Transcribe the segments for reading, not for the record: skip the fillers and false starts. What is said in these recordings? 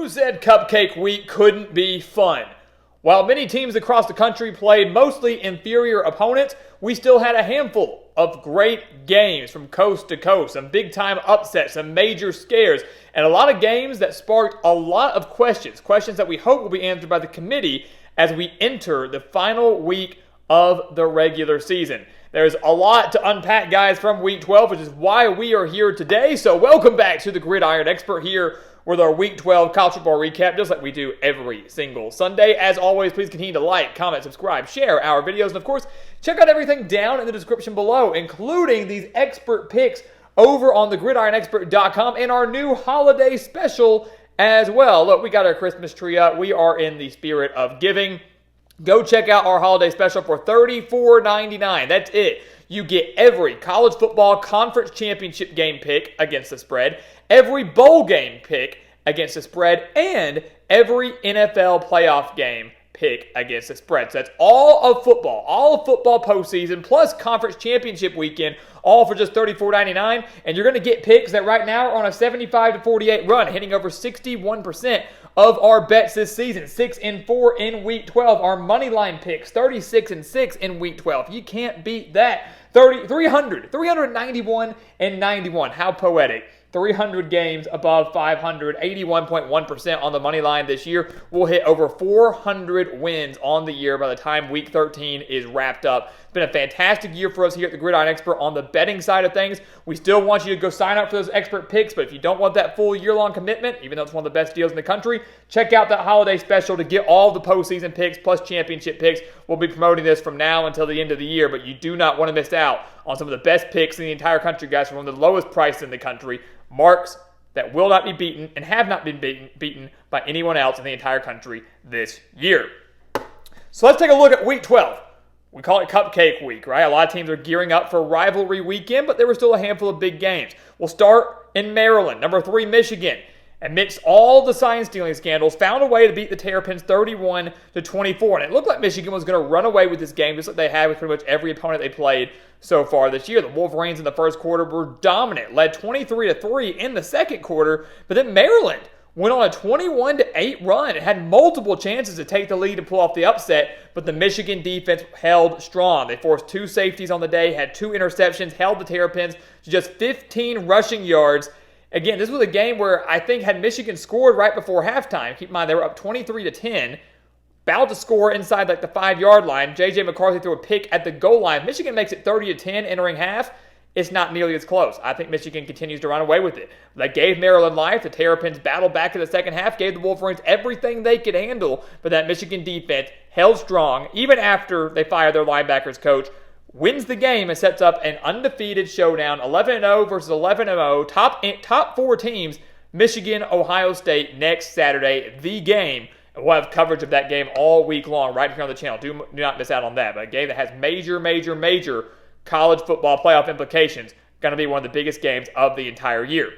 Who said Cupcake Week couldn't be fun? While many teams across the country played mostly inferior opponents, we still had a handful of great games from coast to coast, some big-time upsets, some major scares, and a lot of games that sparked a lot of questions that we hope will be answered by the committee as we enter the final week of the regular season. There's a lot to unpack, guys, from Week 12, which is why we are here today. So welcome back to the Gridiron Expert here with our Week 12 college football recap, just like we do every single Sunday. As always, please continue to like, comment, subscribe, share our videos, and of course, check out everything down in the description below, including these expert picks over on thegridironexpert.com and our new holiday special as well. Look, we got our Christmas tree up. We are in the spirit of giving. Go check out our holiday special for $34.99. That's it. You get every college football conference championship game pick against the spread, every bowl game pick against the spread, and every NFL playoff game pick against the spread. So that's all of football postseason, plus conference championship weekend, all for just $34.99. And you're going to get picks that right now are on a 75-48 run, hitting over 61% of our bets this season. 6-4 in Week 12. Our money line picks, 36-6 in Week 12. You can't beat that. 391 and 91. How poetic. 300 games above 500, 81.1% on the money line this year. We'll hit over 400 wins on the year by the time Week 13 is wrapped up. It's been a fantastic year for us here at the Gridiron Expert on the betting side of things. We still want you to go sign up for those expert picks, but if you don't want that full year-long commitment, even though it's one of the best deals in the country, check out that holiday special to get all the postseason picks plus championship picks. We'll be promoting this from now until the end of the year, but you do not want to miss out on some of the best picks in the entire country, guys, from one of the lowest prices in the country. Marks that will not be beaten and have not been beaten by anyone else in the entire country this year. So let's take a look at Week 12. We call it Cupcake Week, right? A lot of teams are gearing up for rivalry weekend, but there were still a handful of big games. We'll start in Maryland. Number 3, Michigan, amidst all the sign-stealing scandals, found a way to beat the Terrapins 31-24. And it looked like Michigan was going to run away with this game, just like they had with pretty much every opponent they played so far this year. The Wolverines in the first quarter were dominant, led 23-3 in the second quarter, but then Maryland went on a 21-8 run. It had multiple chances to take the lead and pull off the upset, but the Michigan defense held strong. They forced 2 safeties on the day, had 2 interceptions, held the Terrapins to just 15 rushing yards. Again, this was a game where I think had Michigan scored right before halftime, keep in mind they were up 23-10, about to score inside like the 5-yard line. J.J. McCarthy threw a pick at the goal line. Michigan makes it 30-10 entering half. It's not nearly as close. I think Michigan continues to run away with it. That gave Maryland life. The Terrapins battled back in the second half, gave the Wolverines everything they could handle, but that Michigan defense held strong even after they fired their linebackers coach. Wins the game and sets up an undefeated showdown, 11-0 versus 11-0. Top 4 teams, Michigan, Ohio State, next Saturday, the game. And we'll have coverage of that game all week long right here on the channel. Do not miss out on that. But a game that has major college football playoff implications. Going to be one of the biggest games of the entire year.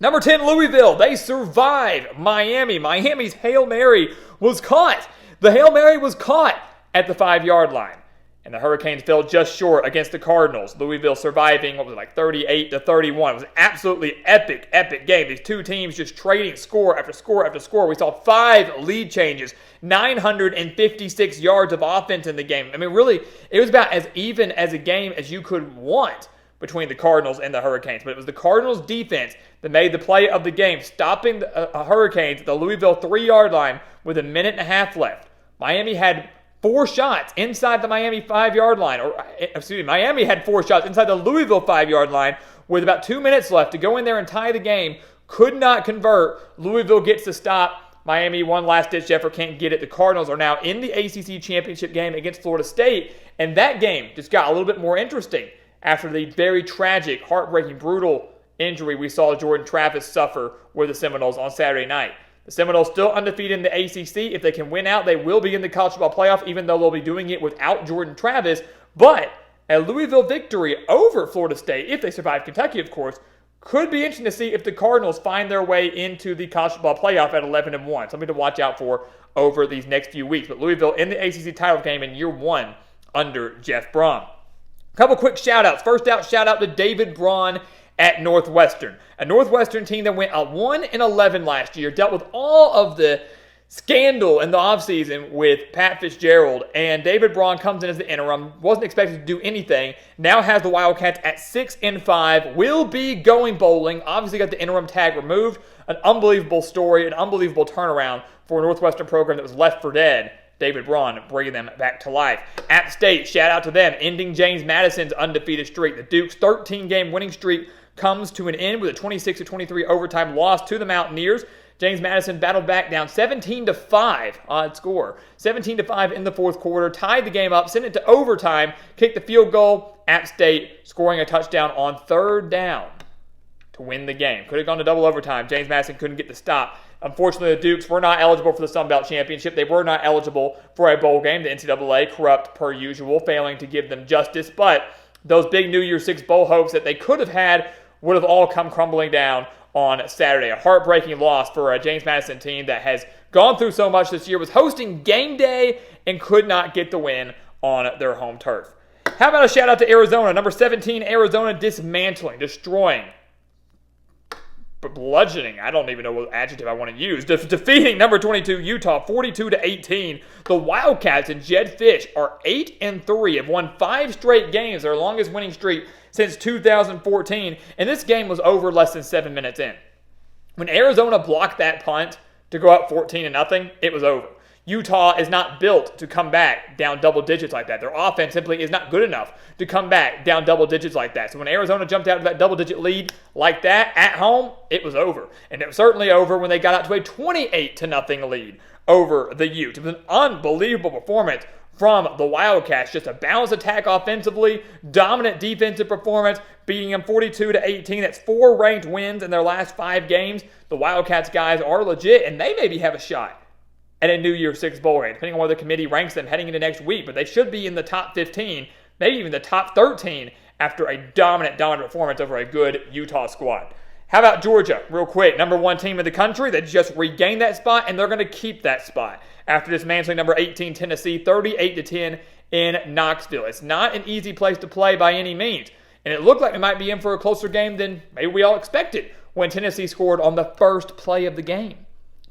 Number 10, Louisville. They survive Miami. Miami's Hail Mary was caught. The Hail Mary was caught at the 5-yard line. And the Hurricanes fell just short against the Cardinals. Louisville surviving, 38-31. It was an absolutely epic game. These two teams just trading score after score after score. We saw 5 lead changes, 956 yards of offense in the game. I mean, really, it was about as even as a game as you could want between the Cardinals and the Hurricanes. But it was the Cardinals' defense that made the play of the game, stopping the Hurricanes at the Louisville 3-yard line with 1.5 minutes left. Miami had 4 shots inside the Miami 5-yard line. Miami had 4 shots inside the Louisville 5-yard line with about 2 minutes left to go in there and tie the game. Could not convert. Louisville gets the stop. Miami, one last-ditch effort, can't get it. The Cardinals are now in the ACC championship game against Florida State, and that game just got a little bit more interesting after the very tragic, heartbreaking, brutal injury we saw Jordan Travis suffer with the Seminoles on Saturday night. The Seminoles still undefeated in the ACC. If they can win out, they will be in the college football playoff, even though they'll be doing it without Jordan Travis. But a Louisville victory over Florida State, if they survive Kentucky, of course, could be interesting to see if the Cardinals find their way into the college football playoff at 11-1. Something to watch out for over these next few weeks. But Louisville in the ACC title game in year 1 under Jeff Brom. A couple quick shout-outs. First out, shout-out to David Braun at Northwestern. A Northwestern team that went 1-11 last year, dealt with all of the scandal in the offseason with Pat Fitzgerald, and David Braun comes in as the interim, wasn't expected to do anything, now has the Wildcats at 6-5, will be going bowling, obviously got the interim tag removed. An unbelievable story, an unbelievable turnaround for a Northwestern program that was left for dead. David Braun bringing them back to life. App State, shout out to them, ending James Madison's undefeated streak. The Duke's 13-game winning streak comes to an end with a 26-23 overtime loss to the Mountaineers. James Madison battled back down 17-5, odd score. 17-5 in the fourth quarter, tied the game up, sent it to overtime, kicked the field goal. App State scoring a touchdown on third down to win the game. Could have gone to double overtime. James Madison couldn't get the stop. Unfortunately, the Dukes were not eligible for the Sun Belt Championship. They were not eligible for a bowl game. The NCAA, corrupt per usual, failing to give them justice. But those big New Year's Six bowl hopes that they could have had would have all come crumbling down on Saturday. A heartbreaking loss for a James Madison team that has gone through so much this year, was hosting game day and could not get the win on their home turf. How about a shout out to Arizona? Number 17, Arizona dismantling, destroying, bludgeoning, I don't even know what adjective I want to use, defeating number 22 Utah 42-18. The Wildcats and Jed Fish are 8-3, have won 5 straight games, their longest winning streak since 2014, and this game was over less than 7 minutes in. When Arizona blocked that punt to go up 14-0, it was over. Utah is not built to come back down double digits like that. Their offense simply is not good enough to come back down double digits like that. So when Arizona jumped out to that double-digit lead like that at home, it was over. And it was certainly over when they got out to a 28-0 lead over the Utes. It was an unbelievable performance from the Wildcats. Just a balanced attack offensively, dominant defensive performance, beating them 42-18. That's 4 ranked wins in their last 5 games. The Wildcats guys are legit, and they maybe have a shot at a New Year's Six bowl game, depending on where the committee ranks them heading into next week. But they should be in the top 15, maybe even the top 13 after a dominant performance over a good Utah squad. How about Georgia, real quick? Number 1 team in the country. They just regained that spot, and they're going to keep that spot after dismantling number 18 Tennessee 38-10 in Knoxville. It's not an easy place to play by any means, and it looked like they might be in for a closer game than maybe we all expected when Tennessee scored on the first play of the game.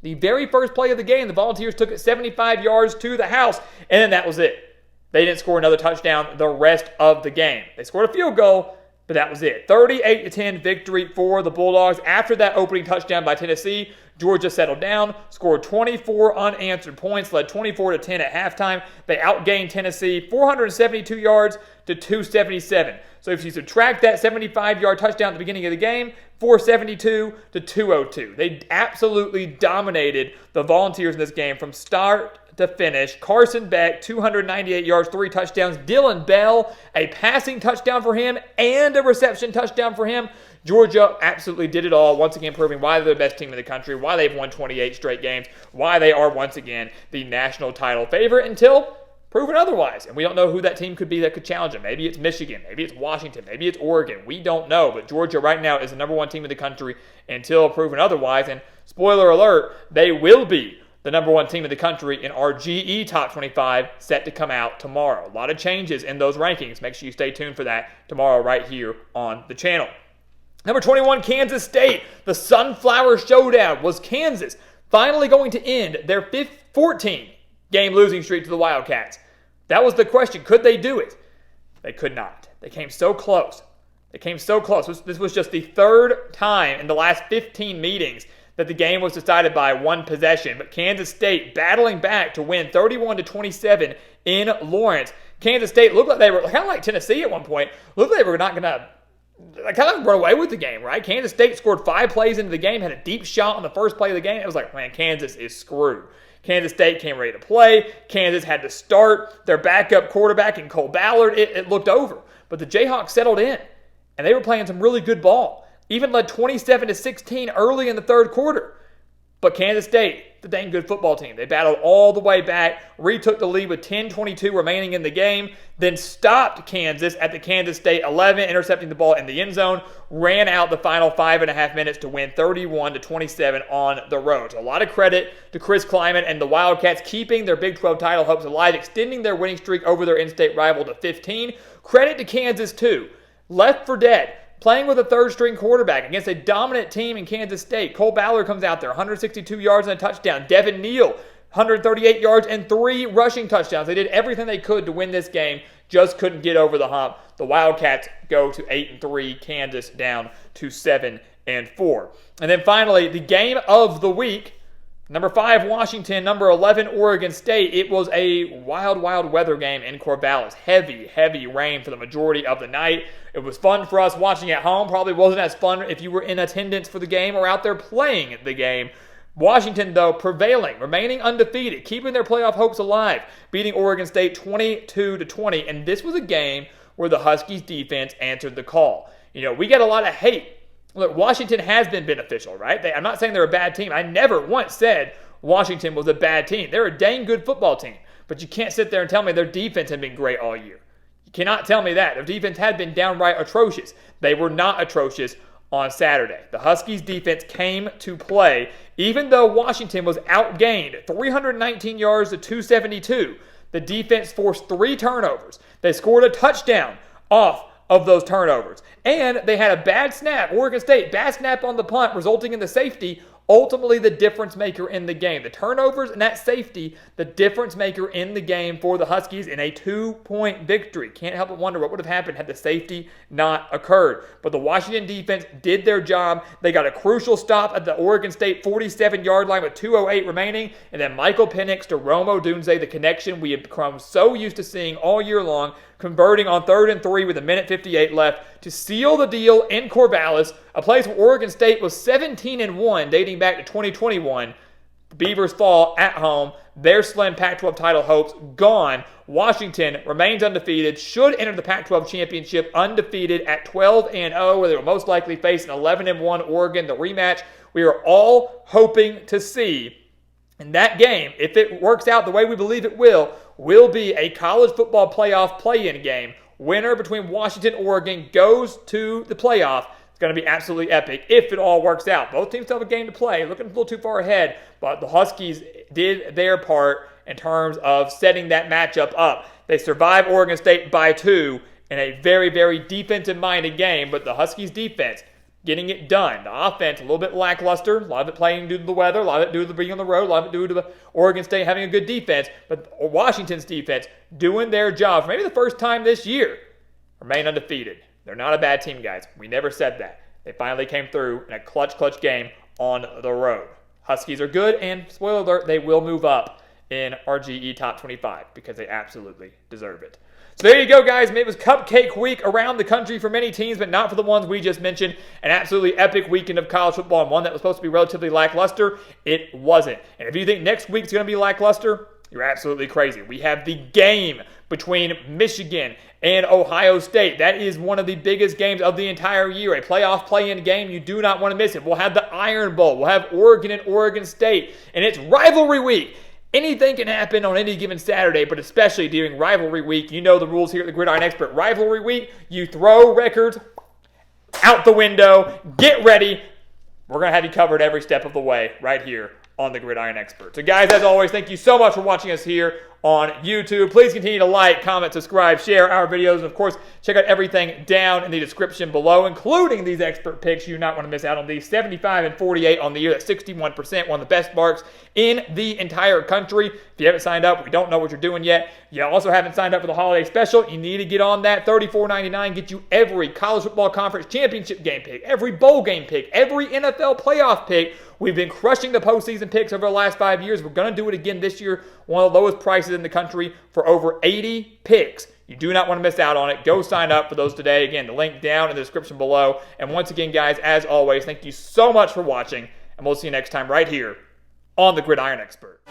The very first play of the game, the Volunteers took it 75 yards to the house, and then that was it. They didn't score another touchdown the rest of the game. They scored a field goal, but that was it. 38-10 victory for the Bulldogs. After that opening touchdown by Tennessee, Georgia settled down, scored 24 unanswered points, led 24-10 at halftime. They outgained Tennessee 472 yards to 277. So if you subtract that 75-yard touchdown at the beginning of the game, 472 to 202. They absolutely dominated the Volunteers in this game from start to finish. Carson Beck, 298 yards, 3 touchdowns. Dylan Bell, a passing touchdown for him and a reception touchdown for him. Georgia absolutely did it all, once again proving why they're the best team in the country, why they've won 28 straight games, why they are once again the national title favorite until proven otherwise. And we don't know who that team could be that could challenge them. Maybe it's Michigan, maybe it's Washington, maybe it's Oregon. We don't know, but Georgia right now is the number 1 team in the country until proven otherwise. And spoiler alert, they will be the number 1 team in the country in our GE Top 25 set to come out tomorrow. A lot of changes in those rankings. Make sure you stay tuned for that tomorrow right here on the channel. Number 21, Kansas State. The Sunflower Showdown. Was Kansas finally going to end their 14-game losing streak to the Wildcats? That was the question. Could they do it? They could not. They came so close. They came so close. This was just the 3rd time in the last 15 meetings that the game was decided by 1 possession. But Kansas State battling back to win 31-27 in Lawrence. Kansas State looked like they were kind of like Tennessee at one point. Looked like they were not going to kind of run away with the game, right? Kansas State scored 5 plays into the game, had a deep shot on the first play of the game. It was like, man, Kansas is screwed. Kansas State came ready to play. Kansas had to start their backup quarterback in Cole Ballard. It looked over. But the Jayhawks settled in, and they were playing some really good ball. Even led 27-16 early in the 3rd quarter. But Kansas State, the dang good football team, they battled all the way back, retook the lead with 10:22 remaining in the game, then stopped Kansas at the Kansas State 11, intercepting the ball in the end zone, ran out the final 5.5 minutes to win 31-27 on the road. So a lot of credit to Chris Kleiman and the Wildcats keeping their Big 12 title hopes alive, extending their winning streak over their in-state rival to 15. Credit to Kansas, too. Left for dead. playing with a third-string quarterback against a dominant team in Kansas State. Cole Ballard comes out there, 162 yards and a touchdown. Devin Neal, 138 yards and 3 rushing touchdowns. They did everything they could to win this game, just couldn't get over the hump. The Wildcats go to 8-3, Kansas down to 7-4. And then finally, the game of the week, number 5, Washington, number 11, Oregon State. It was a wild, wild weather game in Corvallis. Heavy, heavy rain for the majority of the night. It was fun for us watching at home. Probably wasn't as fun if you were in attendance for the game or out there playing the game. Washington, though, prevailing, remaining undefeated, keeping their playoff hopes alive, beating Oregon State 22-20. And this was a game where the Huskies defense answered the call. You know, we get a lot of hate. Look, Washington has been beneficial, right? I'm not saying they're a bad team. I never once said Washington was a bad team. They're a dang good football team. But you can't sit there and tell me their defense had been great all year. You cannot tell me that. Their defense had been downright atrocious. They were not atrocious on Saturday. The Huskies defense came to play, even though Washington was outgained 319 yards to 272. The defense forced 3 turnovers. They scored a touchdown off of those turnovers. And they had a bad snap, Oregon State, bad snap on the punt, resulting in the safety, ultimately the difference maker in the game. The turnovers and that safety, the difference maker in the game for the Huskies in a 2-point victory. Can't help but wonder what would have happened had the safety not occurred. But the Washington defense did their job. They got a crucial stop at the Oregon State 47-yard line with 2:08 remaining. And then Michael Penix to Rome Odunze, the connection we have become so used to seeing all year long, converting on 3rd and 3 with 1:58 left to seal the deal in Corvallis, a place where Oregon State was 17-1 dating back to 2021. The Beavers fall at home. Their slim Pac-12 title hopes gone. Washington remains undefeated, should enter the Pac-12 championship undefeated at 12-0, where they will most likely face an 11-1 Oregon, the rematch we are all hoping to see. And that game, if it works out the way we believe it will be a college football playoff play-in game. Winner between Washington and Oregon goes to the playoff. It's going to be absolutely epic if it all works out. Both teams still have a game to play. Looking a little too far ahead, but the Huskies did their part in terms of setting that matchup up. They survived Oregon State by 2 in a very, very defensive-minded game, but the Huskies' defense getting it done. The offense, a little bit lackluster. A lot of it playing due to the weather. A lot of it due to the being on the road. A lot of it due to the Oregon State having a good defense. But Washington's defense doing their job for maybe the first time this year. Remain undefeated. They're not a bad team, guys. We never said that. They finally came through in a clutch game on the road. Huskies are good, and spoiler alert, they will move up in our GE Top 25 because they absolutely deserve it. So there you go, guys. It was Cupcake Week around the country for many teams, but not for the ones we just mentioned. An absolutely epic weekend of college football, and one that was supposed to be relatively lackluster. It wasn't. And if you think next week's going to be lackluster, you're absolutely crazy. We have the game between Michigan and Ohio State. That is one of the biggest games of the entire year. A playoff play-in game. You do not want to miss it. We'll have the Iron Bowl. We'll have Oregon and Oregon State. And it's rivalry week. Anything can happen on any given Saturday, but especially during rivalry week. You know the rules here at the Gridiron Expert. Rivalry week, you throw records out the window. Get ready. We're going to have you covered every step of the way right here on the Gridiron Expert. So guys, as always, thank you so much for watching us here on YouTube. Please continue to like, comment, subscribe, share our videos, and of course, check out everything down in the description below, including these expert picks. You do not want to miss out on these. 75-48 on the year. That's 61%, one of the best marks in the entire country. If you haven't signed up, we don't know what you're doing yet. You also haven't signed up for the holiday special. You need to get on that. $34.99 gets you every college football conference championship game pick, every bowl game pick, every NFL playoff pick. We've been crushing the postseason picks over the last 5 years. We're going to do it again this year. One of the lowest prices in the country for over 80 picks. You do not want to miss out on it. Go sign up for those today. Again, the link down in the description below. And once again, guys, as always, thank you so much for watching. And we'll see you next time right here on the Gridiron Expert.